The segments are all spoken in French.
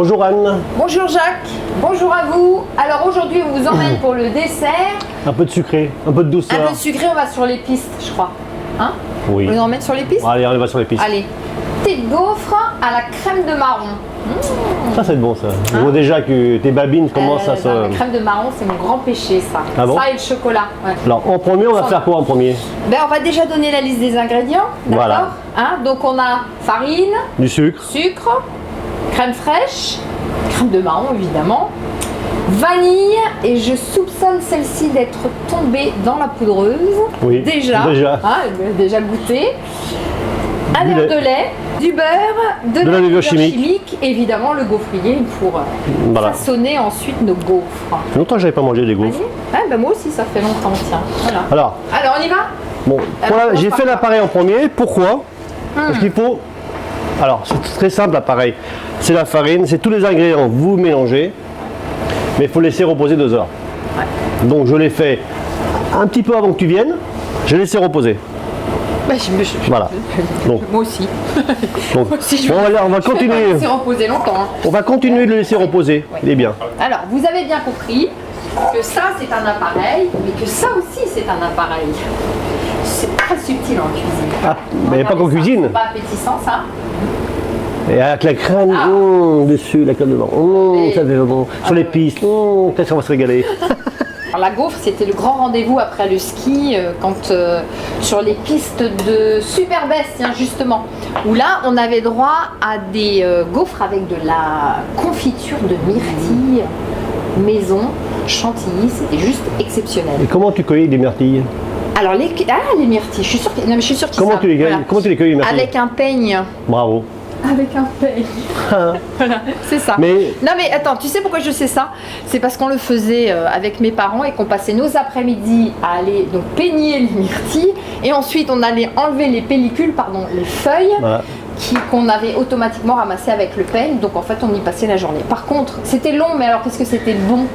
Bonjour Anne. Bonjour Jacques, bonjour à vous. Alors aujourd'hui on vous emmène pour le dessert. Un peu de sucré, un peu de douceur. Un peu de sucré, on va sur les pistes je crois. Hein? Oui. On nous emmène sur les pistes? Allez, on va sur les pistes. Allez, tes gaufres à la crème de marron. Ça c'est bon ça. Je vois déjà que tes babines commencent à se... La crème de marron c'est mon grand péché ça. Ah bon? Ça et le chocolat. Ouais. Alors en premier on va faire quoi en premier? Ben, on va déjà donner la liste des ingrédients. D'accord. Voilà. Hein? Donc on a farine, Du sucre. sucre, crème fraîche, crème de marron évidemment, vanille, et je soupçonne celle-ci d'être tombée dans la poudreuse. Oui, Déjà. déjà. Déjà goûté. Un Du verre lait. de lait, du beurre, de la levure levure chimique. chimique, évidemment le gaufrier pour Voilà. façonner ensuite nos gaufres. Ça fait longtemps que j'avais pas mangé des gaufres. Ah, ben moi aussi ça fait longtemps, tiens. Voilà. Alors, on y va? bon, j'ai fait l'appareil en premier. Pourquoi? Parce qu'il faut... Alors, c'est très simple l'appareil. C'est la farine, c'est tous les ingrédients, vous mélangez, mais il faut laisser reposer 2 heures. Ouais. Donc je l'ai fait un petit peu avant que tu viennes, j'ai laissé reposer. Bah, Voilà. Donc, moi aussi. donc, Moi aussi, je bon, on va continuer. laisser reposer longtemps. Hein. On va continuer de le laisser reposer. Ouais. Il est bien. Alors, vous avez bien compris que ça c'est un appareil, mais que ça aussi c'est un appareil. C'est très subtil en cuisine. Ah, mais pas Regardez qu'en ça, cuisine. c'est pas appétissant ça. Et avec la crème dessus, la crème de marron, Et- ça fait bon. Sur les pistes, peut-être qu'on va se régaler. Alors, la gaufre, c'était le grand rendez-vous après le ski, quand sur les pistes de Superbest, tiens, justement, où là, on avait droit à des gaufres avec de la confiture de myrtille maison, chantilly, c'était juste exceptionnel. Et comment tu cueilles des myrtilles? Alors les myrtilles, je suis sûre que, non, mais je suis sûre qu'ils Comment savent, tu les cueilles? voilà. Comment tu les cueilles les myrtilles? Avec un peigne. Bravo. Avec un peigne. Voilà, c'est ça. Mais- Non mais attends, tu sais pourquoi je sais ça? C'est parce qu'on le faisait avec mes parents et qu'on passait nos après-midi à aller donc peigner les myrtilles et ensuite on allait enlever les pellicules, pardon, les feuilles Voilà. qu'on avait automatiquement ramassées avec le peigne. Donc en fait on y passait la journée. Par contre, c'était long, mais alors qu'est-ce que c'était bon?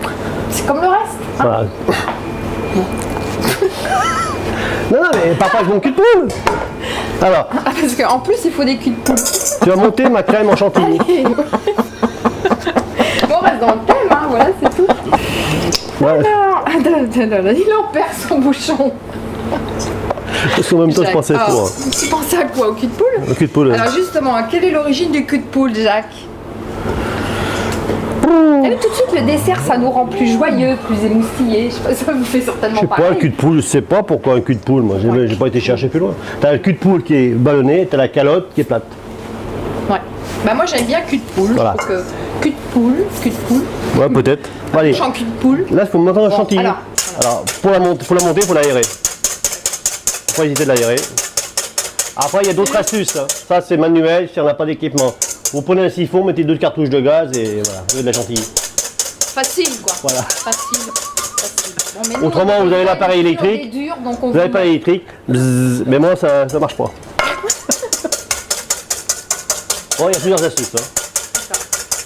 C'est comme le reste. Hein. Voilà. Non, mais papa, je mon cul de poule. Alors, Ah, parce qu'en plus il faut des culs de poule. tu vas monter ma crème en chantilly. Allez. Bon, on reste dans le thème, hein, voilà, c'est tout. Ouais, Alors, il en perd son bouchon. parce qu'en même temps, je pensais Jacques, quoi? tu pensais à quoi? Au cul de poule? Le cul de poule. Alors justement, quelle est l'origine du cul de poule, Jacques? Et tout de suite, le dessert, ça nous rend plus joyeux, plus émoustillés. Je sais pas, ça vous fait Je certainement sais pas, pareil. le cul de poule, je sais pas pourquoi un cul de poule. Moi, j'ai pas été chercher plus loin. T'as le cul de poule qui est ballonné, t'as la calotte qui est plate. Ouais. Bah moi, j'aime bien cul de poule. Voilà. Je trouve que cul de poule. Ouais, peut-être. Bon, allez, Chant cul de poule. là, il faut monter un Bon, chantilly. alors. Pour la monter, il faut l'aérer. Faut pas hésiter de l'aérer. Après, il y a d'autres astuces. Hein. Ça, c'est manuel si on n'a pas d'équipement. Vous prenez un siphon, mettez 2 cartouches de gaz et voilà, vous avez de la chantilly. Facile, quoi. Voilà. Facile. Bon, mais nous, Autrement, on vous avez est l'appareil dur, électrique. on est dur, donc on Vous n'avez pas l'électrique, bzzz, mais moi, ça marche pas. Bon, il y a plusieurs astuces. Hein.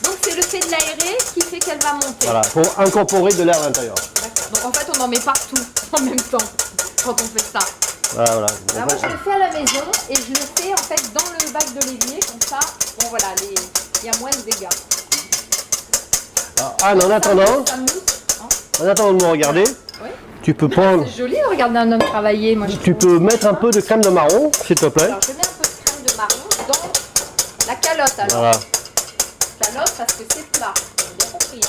Donc c'est le fait de l'aérer qui fait qu'elle va monter. Voilà, pour incorporer de l'air à l'intérieur. D'accord. Donc en fait on en met partout en même temps quand on fait ça. Voilà, voilà. Alors moi je le fais à la maison et je le fais en fait dans le bac de l'évier comme ça. Bon voilà, il y a moins de dégâts. Alors, Anne, en attendant de me regarder, Oui. tu peux prendre, C'est joli de regarder un homme travailler. Moi, je tu trouve. peux mettre un peu de crème de marron, s'il te plaît. Alors je mets un peu de crème de marron dans la calotte alors. Voilà. Calotte parce que c'est plat. Vous avez bien compris.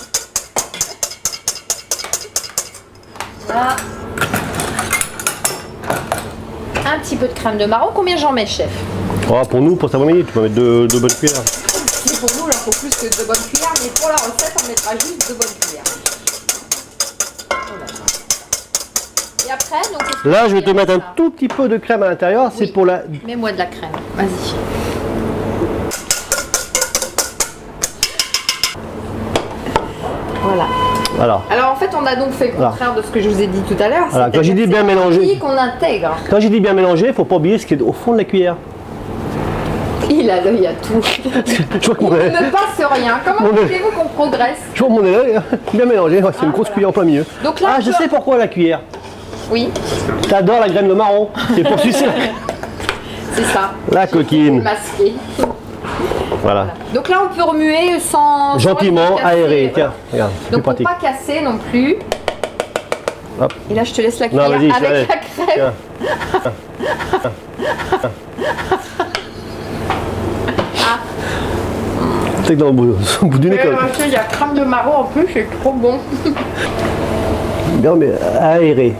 Hein. Là. Un petit peu de crème de marron. Combien j'en mets, chef? Oh, pour nous, pour cet après-midi, tu peux mettre 2 bonnes cuillères. Si pour nous, il en faut plus que 2 bonnes cuillères, mais pour la recette, on mettra juste 2 bonnes cuillères. Voilà. Et après, donc. Là, je vais te mettre un tout petit peu de crème à l'intérieur, c'est Oui. pour la... Mets-moi de la crème. Vas-y. Voilà. Voilà. Alors en fait, on a donc fait le contraire de ce que je vous ai dit tout à l'heure. Voilà, quand j'ai dit bien mélanger. Qu'on intègre. Quand j'ai dit bien mélanger, il ne faut pas oublier ce qui est au fond de la cuillère. Il a l'œil à tout. Je vois que mon Il œil, ne passe rien. Comment Mon œil. voulez-vous qu'on progresse? je vois mon œil, bien mélangé, ouais, c'est une grosse voilà. cuillère en plein milieu. Donc là, Ah, je tu- sais pourquoi la cuillère. Oui, T'adores la graine de marron, c'est pour sucer c'est ça. la coquine. Masqué. Voilà. Donc là, on peut remuer sans Gentiment, casser, aéré. voilà. Tiens, regarde, c'est plus Donc pour pratique. pas casser non plus. Hop. Et là, je te laisse la Non, cuillère vas-y, avec allez. la crème. C'est que dans le bout, au bout d'une école. Il y a crème de marron en plus, c'est trop bon. Non, mais aéré.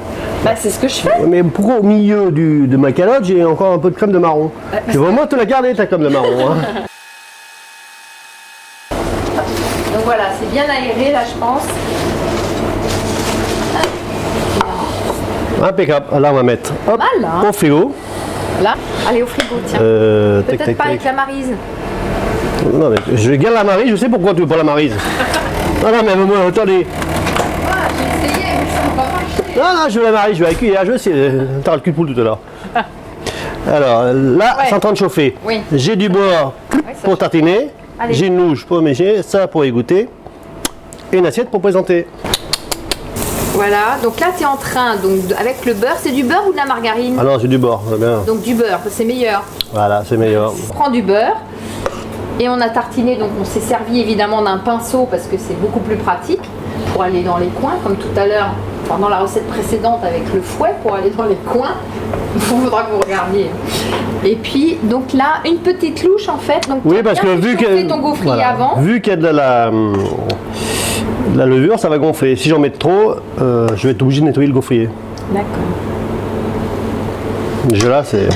Bah, c'est ce que je fais. Mais pourquoi au milieu de ma calotte, j'ai encore un peu de crème de marron? Tu veux vraiment te la garder, ta crème de marron. Hein. Donc voilà, c'est bien aéré là, je pense. Impeccable. Là, on va mettre hop, Mal, hein. au frigo. Là, allez au frigo, tiens. Tac, Peut-être tac, pas tac. avec la marise. Non, mais je garde la marise, je sais pourquoi tu veux pas la marise. Non, non, mais moi, attendez. Ah, j'ai essayé, mais ça n'a pas marché. Non, non, je veux la marise, je vais la cuillère, je vais essayer. T'as le cul de poule tout à l'heure. Alors, là, Ouais. c'est en train de chauffer. Oui. J'ai du beurre ça pour tartiner. Allez. J'ai une louche pour mécher, ça pour égoutter. Et une assiette pour présenter. Voilà, donc là tu es en train, donc avec le beurre, c'est du beurre ou de la margarine? Ah non, c'est du beurre, c'est bien. Donc du beurre, c'est meilleur. Voilà, c'est meilleur. On prend du beurre et on a tartiné, donc on s'est servi évidemment d'un pinceau parce que c'est beaucoup plus pratique pour aller dans les coins, comme tout à l'heure, pendant la recette précédente avec le fouet pour aller dans les coins. Il faudra que vous regardiez. Et puis, donc là, une petite louche en fait. Donc, Oui, tu as parce que bien vu fait chauffer que ton gaufrier voilà, avant. vu qu'il y a de la levure, ça va gonfler. Si j'en mets trop, je vais être obligé de nettoyer le gaufrier. D'accord. Déjà là, c'est.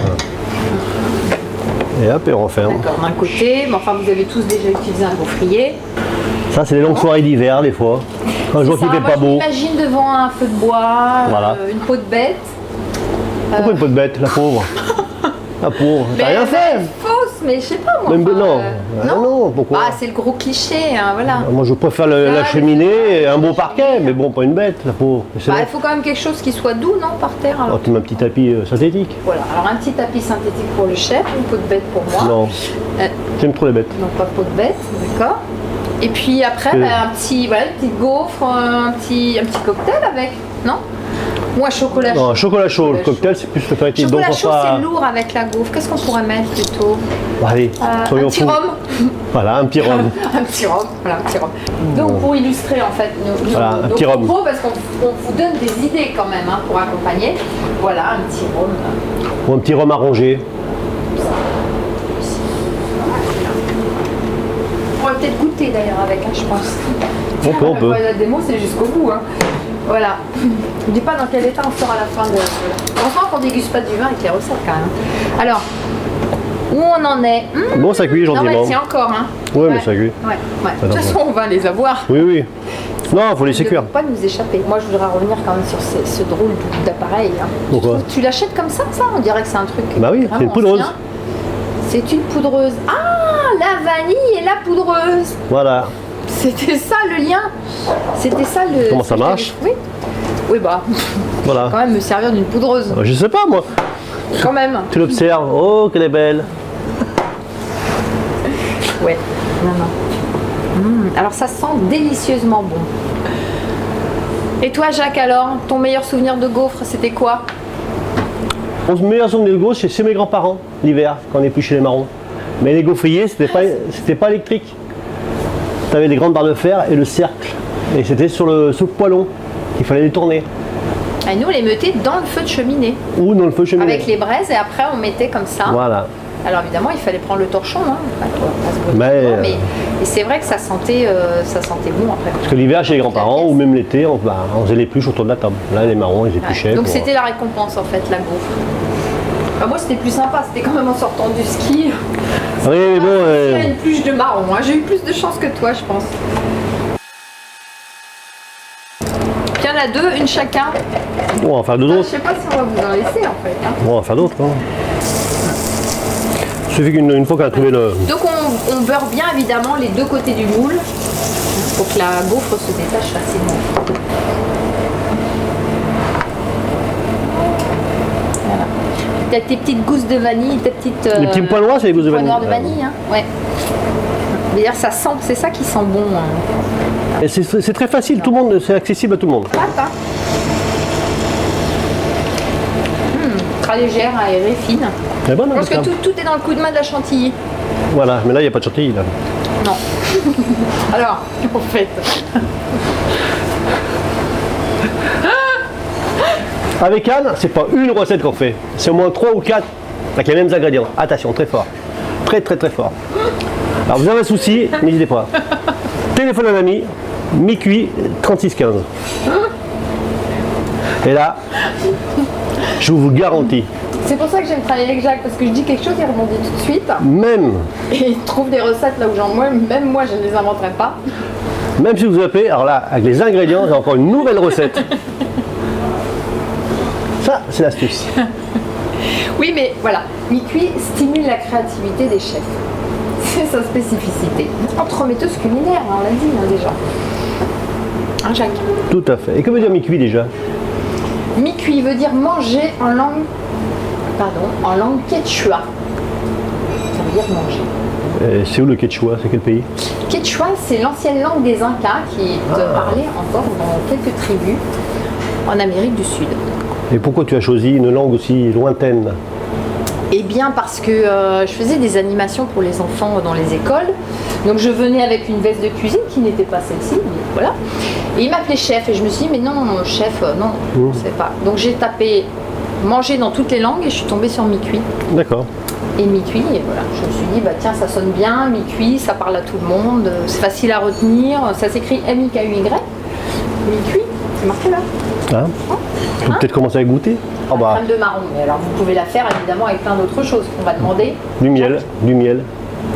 Et hop, et on referme. D'accord, d'un côté, mais enfin vous avez tous déjà utilisé un gaufrier. Ça, c'est les longues soirées d'hiver, des fois. Un jour C'est qui ça, fait moi, pas je beau. m'imagine devant un feu de bois, Voilà. une peau de bête. Pourquoi une peau de bête, la pauvre? La pauvre, t'as rien fait. Fausse, mais je sais pas moi. Même, enfin, non. Non, pourquoi? Ah, c'est le gros cliché, hein, voilà. Moi, je préfère la Ah, cheminée et un beau parquet, mais bon, pas une bête, la pauvre. Bah, il faut quand même quelque chose qui soit doux, non, par terre. Oh, Alors. tu mets un petit tapis synthétique. Voilà, alors un petit tapis synthétique pour le chef, une peau de bête pour moi. Non, Euh, j'aime trop les bêtes. donc pas peau de bête, d'accord. Et puis après, Que- bah, un petit, voilà, une petite gaufre, un petit cocktail avec, non? Ou un chocolat chaud. Non, chocolat chaud, le Chocolat cocktail, c'est plus l'apéritif. Chocolat on chaud, fera- c'est lourd avec la gaufre. Qu'est-ce qu'on pourrait mettre plutôt? Bon, allez, Un soyons petit fous. rhum. Voilà, un petit rhum. Un petit rhum, voilà, un petit rhum. Donc pour illustrer en fait nos, Voilà, un nos petit rhum. propos, parce qu'on vous donne des idées quand même hein, pour accompagner. Voilà, un petit rhum. Ou un petit rhum arrangé. On pourrait peut-être goûter d'ailleurs avec, hein, je pense. On peut. La démo, c'est jusqu'au bout. Hein. Voilà. Je ne dis pas dans quel état on sera à la fin de. Heureusement qu'on déguste pas du vin avec les recettes quand même. Alors, où on en est? Bon, ça cuit Non, gentiment. mais tiens encore, hein. Ouais, mais ça cuit. Ouais. De toute façon, on va les avoir. Oui, oui. Non, faut laisser Ne cuire. faut pas nous échapper. Moi, je voudrais revenir quand même sur ce drôle d'appareil. Hein. Pourquoi? Tu l'achètes comme ça? On dirait que c'est un truc. Bah oui, vraiment c'est une poudreuse. ancien. C'est une poudreuse. Ah, la vanille et la poudreuse. Voilà. C'était ça le lien. C'était ça le. Comment ça marche? Oui. Oui, bah, Voilà. quand même me servir d'une poudreuse. Je sais pas, moi. Quand même. Tu l'observes. Oh, qu'elle est belle. Ouais. Non. Alors ça sent délicieusement bon. Et toi, Jacques, alors, ton meilleur souvenir de gaufre, c'était quoi? Mon meilleur souvenir de gaufre, c'est chez mes grands-parents, l'hiver, quand on épluchait les marrons. Mais les gaufriers, c'était pas électrique. Tu avais des grandes barres de fer et le cercle. Et c'était sur le poêlon qu'il fallait les tourner. Et nous, on les mettait dans le feu de cheminée. Ou dans le feu cheminée. Avec les braises, et après, on mettait comme ça. Voilà. Alors évidemment, il fallait prendre le torchon, hein, pour pas se brûler Mais, les doigts, mais et c'est vrai que ça sentait bon après. Parce que l'hiver, chez les grands-parents, ou même l'été, on faisait l'épluche autour de la table. Là, les marrons, ils épluchaient. Ouais. Donc pour- c'était la récompense en fait, la gaufre. Enfin, moi, c'était plus sympa, c'était quand même en sortant du ski. Oui, mais bon, Il y a une pluche de marron, hein. J'ai eu plus de chance que toi, je pense. Puis il y en a deux, une chacun. on va en faire deux Je autres. sais pas si on va vous en laisser en fait. Hein. On va en faire d'autres. Hein. Il suffit qu'une fois qu'on a trouvé le... Donc on beurre bien évidemment les deux côtés du moule pour que la gaufre se détache facilement. Voilà. T'as tes petites gousses de vanille, tes petites... Les petits points noirs, c'est les gousses de points vanille. noirs de vanille, hein. Ouais. D'ailleurs ça sent, c'est ça qui sent bon. Hein. Et c'est très facile, tout le monde, c'est accessible à tout le monde. Pâte, hein. Très légère, aérée, fine. C'est bon, Je pense que tout est dans le coup de main de la chantilly. Voilà, mais là, il n'y a pas de chantilly. Là. Non. Alors, en fait. Avec Anne, c'est pas une recette qu'on fait. C'est au moins 3 ou 4 avec les mêmes ingrédients. Attention, très fort. Très, très, très fort. Alors, vous avez un souci, n'hésitez pas. Téléphone à un ami, mi-cuit, 36,15. Et là, je vous garantis. C'est pour ça que j'aime travailler avec Jacques, parce que je dis quelque chose, il rebondit tout de suite. Même Et il trouve des recettes là où même moi, je ne les inventerai pas. Même si vous appelez, alors là, avec les ingrédients, j'ai encore une nouvelle recette. Ça, c'est l'astuce. Oui, mais voilà, mi-cuit stimule la créativité des chefs. C'est sa spécificité. Entremetteuse culinaire, hein, on l'a dit déjà. Hein, Jacques? Tout à fait. Et que veut dire mi-cuit déjà? Mi-cuit veut dire manger en langue quechua. Ça veut dire manger. C'est où le quechua? C'est quel pays? Quechua, c'est l'ancienne langue des Incas qui est parlée encore dans quelques tribus en Amérique du Sud. Et pourquoi tu as choisi une langue aussi lointaine? Eh bien parce que je faisais des animations pour les enfants dans les écoles. Donc je venais avec une veste de cuisine qui n'était pas celle-ci, mais voilà. Et il m'appelait chef et je me suis dit mais non chef, non, je sais pas. Donc j'ai tapé manger dans toutes les langues et je suis tombée sur mi-cuit. D'accord. Et mi-cuit, et voilà, je me suis dit bah tiens ça sonne bien, mi-cuit, ça parle à tout le monde, c'est facile à retenir, ça s'écrit M-I-K-U-Y, mi-cuit, c'est marqué là. Hein? Tu peux peut-être commencer à goûter. Oh bah, Crème de marron, mais alors vous pouvez la faire évidemment avec plein d'autres choses qu'on va demander. du miel, du miel.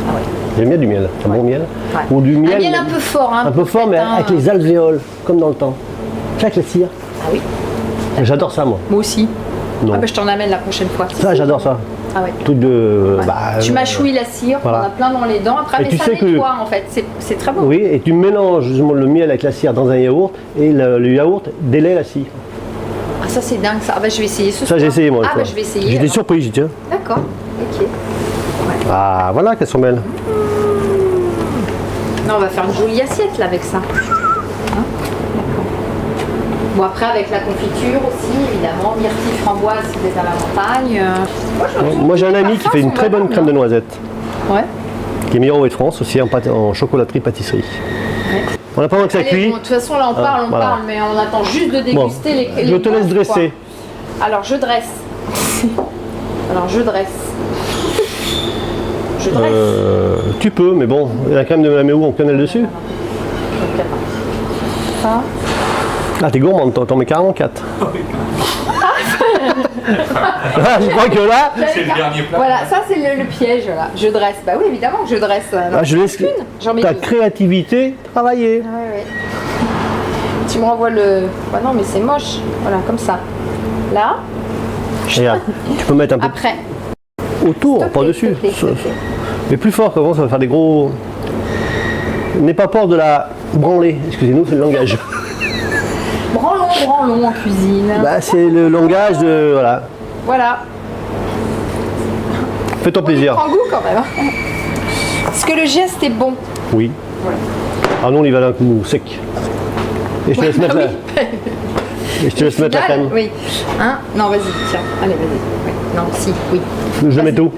Ah ouais. J'aime bien du miel, c'est un bon miel. Ouais. Ou du miel. Un miel un peu fort, hein, Un peu fort, mais avec les alvéoles, comme dans le temps. Avec la cire. Ah oui, J'adore ça, moi. moi aussi. Non. Ah bah je t'en amène la prochaine fois. Ça, j'adore ça. Ah ouais. Tout de. Ouais. bah, Tu mâchouilles la cire, voilà. on a plein dans les dents. Après, Et mais tu ça sais que- nettoie en fait, c'est très bon. Oui, et tu mélanges justement le miel avec la cire dans un yaourt, et le yaourt délaie la cire. Ah ça c'est dingue ça. Ah bah je vais essayer ce soir. Ça, j'ai essayé, moi. une Ah fois. bah je vais essayer. J'étais alors. surpris, j'ai dit, tiens. D'accord, ok. Ah, voilà qu'elles sont belles. Non, on va faire une jolie assiette là avec ça. Hein? D'accord. Bon après avec la confiture aussi, évidemment, myrtille, framboise si vous êtes à la montagne. Moi, je me trouve Moi, j'ai un que les ami qui parfums fait une sont très bonne vraiment crème de bien. noisettes, Ouais. qui est meilleure au de France, aussi en chocolaterie pâtisserie. Ouais. On n'a pas besoin que ça Allez, cuit. bon, de toute façon là on parle, voilà. mais on attend juste de déguster les je te laisse gaufres, dresser. quoi. Alors je dresse. Alors je dresse. Je dresse. Tu peux, mais bon, la crème de Maméou, on connaît le dessus. Donc, attends. Ça. Ah, t'es gourmande, t'en mets carrément 4. Ah, je crois que là, C'est le dernier plat. Voilà, ça c'est le piège là. Je dresse. Bah oui, évidemment que je dresse. Non, ah, je laisse une. J'en mets ta deux. créativité travailler. Ah ouais, ouais. Tu me renvoies le. Bah non, mais c'est moche. Voilà, comme ça. Là. Regarde, tu peux mettre un peu Après. autour, S'il te pas plaît, dessus. s'il te plaît, s'il te plaît. Mais plus fort, comment ça va faire des gros. N'aie pas peur de la branler. Excusez-nous, c'est le langage. Branlons en cuisine. Bah, c'est le langage de. Voilà. Voilà. Fais-toi plaisir. Prends goût quand même. Hein. Est-ce que le geste est bon? Oui. Voilà. Ah non, on y va d'un coup sec. Et je te laisse Bah mettre, oui. et je te laisse mettre la Final, crème. Oui. Hein? Non, vas-y, tiens. Allez, vas-y. Oui. Non, si, oui. Je mets tout.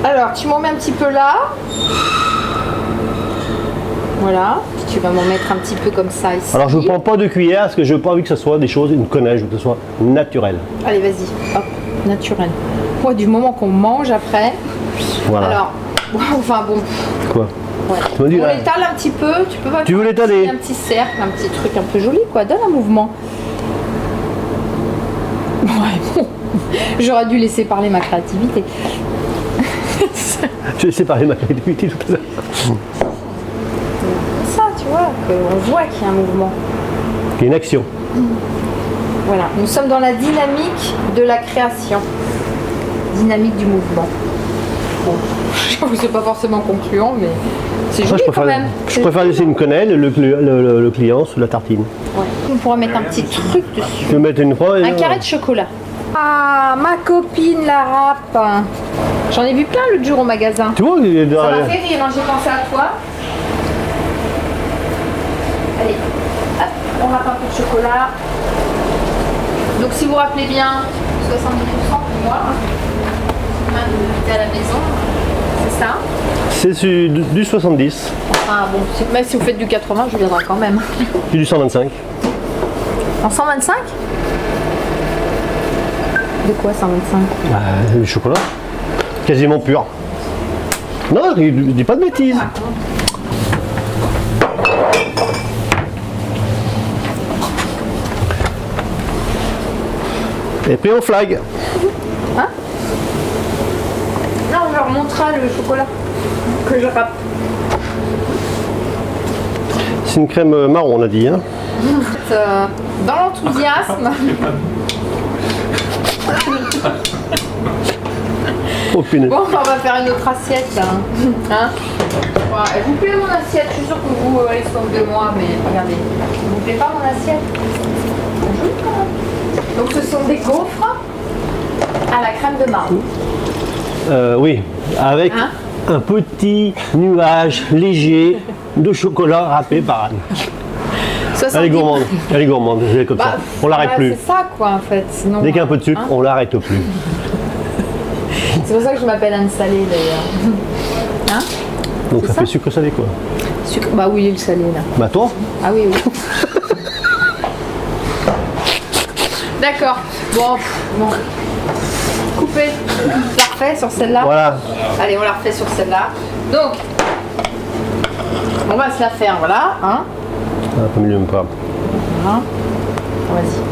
Alors, tu m'en mets un petit peu là. Voilà. Puis tu vas m'en mettre un petit peu comme ça ici. Alors je ne prends pas de cuillère parce que je n'ai pas envie que ce soit des choses, une connaisse, je veux que ce soit naturel. Allez, vas-y. Hop, naturel. Ouais, du moment qu'on mange après. Voilà. Alors, enfin bon. Quoi? Ouais. Tu me dis, On là. l'étale un petit peu. Tu peux pas Tu faire veux un petit- l'étaler? Un petit cercle, un petit truc un peu joli, quoi. Donne un mouvement. Ouais, bon. J'aurais dû laisser parler ma créativité. Je vais séparer ma créativité tout à l'heure. Ça, tu vois, qu'on voit qu'il y a un mouvement. Il y a une action. Voilà, nous sommes dans la dynamique de la création. Dynamique du mouvement. Bon, c'est pas forcément concluant, mais c'est Moi, joli quand même. je préfère laisser une quenelle, le client sous la tartine. Ouais. On pourrait mettre un petit truc dessus. Tu peux mettre une fois. Un carré de chocolat. Ah, ma copine la râpe. J'en ai vu plein l'autre jour au magasin. Tu vois, il est dans Ça m'a la- fait rire, hein, j'ai pensé à toi. Allez, hop, on râpe un peu de chocolat. Donc si vous vous rappelez bien, 70% pour moi. Hein. De à la maison, c'est ça? C'est du 70 Ah bon, même si vous faites du 80, je viendrai quand même. et du 125. En 125? De quoi 125? Du chocolat. Quasiment pur. Non, je dis pas de bêtises. Et puis on flag. Hein? Non, on leur montrera le chocolat que je râpe. C'est une crème marron, on a dit. Hein. Dans l'enthousiasme. Oh punaise. Bon, on va faire une autre assiette là. Hein? Voilà. Elle vous plaît mon assiette? Je suis sûre que vous allez se moquer de moi, mais regardez. Elle vous plaît pas mon assiette? Joli quand même. Donc ce sont des gaufres à la crème de marron. Oui, avec Hein? un petit nuage léger de chocolat râpé par Anne. 70. Elle est gourmande, elle est gourmande, je l'ai comme ça. On l'arrête plus. C'est ça quoi en fait. Sinon, Dès qu'il y a un peu de sucre, hein? on l'arrête plus. C'est pour ça que je m'appelle Anne Salée d'ailleurs. Hein? Donc C'est ça ça fait sucre salé quoi. Sucre. Bah oui, le salé là. Bah toi? Ah oui, oui. D'accord. Bon. Coupé. Parfait sur celle-là. Voilà. Allez, on la refait sur celle-là. Donc, on va se la faire, voilà. Hein. Un peu mieux même pas. Voilà. Vas-y.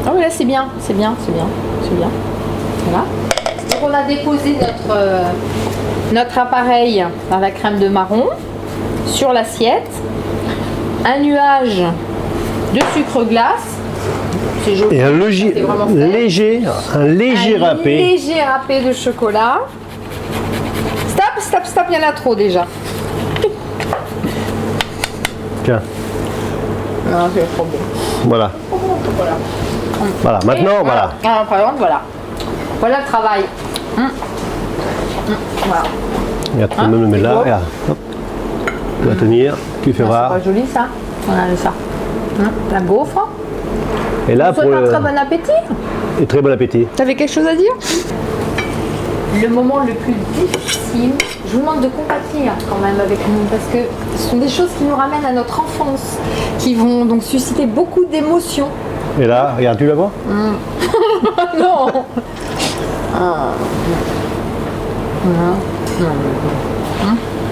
Ah oui, là c'est bien, c'est bien, c'est bien, c'est bien. Voilà. Donc on a déposé notre appareil dans la crème de marron sur l'assiette. Un nuage de sucre glace. C'est joli. Et un C'est vraiment fait. léger Un râpé. léger râpé de chocolat. Stop, stop, stop, il y en a trop déjà. Tiens, Non, c'est trop bon. voilà. Voilà. Voilà, maintenant, Et voilà. Ah, par exemple, voilà. Voilà le travail. Voilà. Regarde, tu peux même le mettre là, beau. regarde. Hop. Tu vas tenir, tu fais C'est voir. pas joli ça. Voilà ça. La gaufre. Et là, Je vous pour souhaite un le... très bon appétit. Et très bon appétit. T'avais quelque chose à dire? Le moment le plus difficile, je vous demande de compatir quand même avec nous parce que ce sont des choses qui nous ramènent à notre enfance, qui vont donc susciter beaucoup d'émotions. Et là, regarde, tu la vois? Non.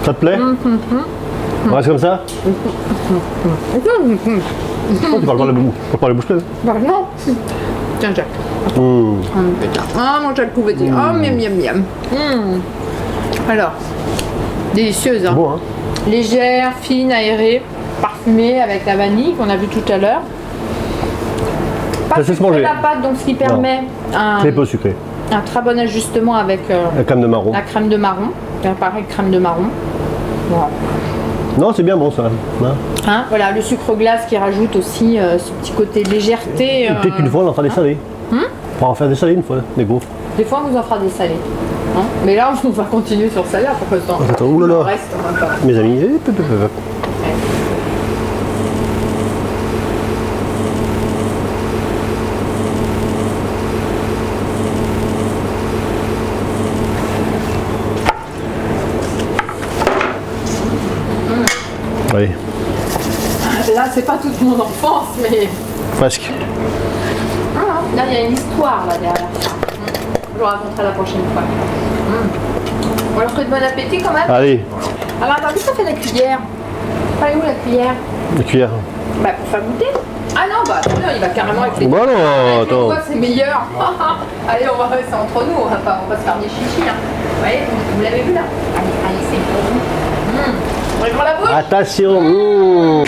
Ça te plaît? On reste comme ça? Oh, tu parles pas la bouche, pleine. Bah non. Tiens, Jack. Ah, mon Jack Couvetti. Ah, miam, miam, miam. Alors, délicieuse, hein. Bon, hein? Légère, fine, aérée, parfumée avec la vanille qu'on a vu tout à l'heure. Pas Ça sait se sucré manger. la pâte, donc ce qui permet Très peu sucré. un très bon ajustement avec La crème de marron. la crème de marron. Pareil, crème de marron. Voilà. Non, c'est bien bon ça. Hein? Hein, voilà, le sucre glace qui rajoute aussi ce petit côté légèreté. Et peut-être qu'une fois, on en fera des salés. On pourra en faire des salés une fois, des gaufres. Des fois, on vous en fera des salés. Hein, mais là, on va continuer sur celle-là pour que le temps. Attends, oulala. Il en reste, on va pas. Mes amis, hop, hop, hop, hop. Allez, Là, c'est pas toute mon enfance, mais presque. là, il y a une histoire là derrière ça. Je vous raconterai la prochaine fois. On leur souhaite bon appétit quand même. Allez, Alors, attendez, ça fait la cuillère. Pas où la cuillère? la cuillère. Bah, pour faire goûter. Ah non, bah, non, il va carrément avec les Bah non, Avec les attends. doigts, c'est meilleur. Allez, on va rester entre nous, on va se faire des chichis. Hein. Vous voyez, vous l'avez vu là? Allez, allez, c'est pour vous. Ouvrez-moi la bouche. Attention.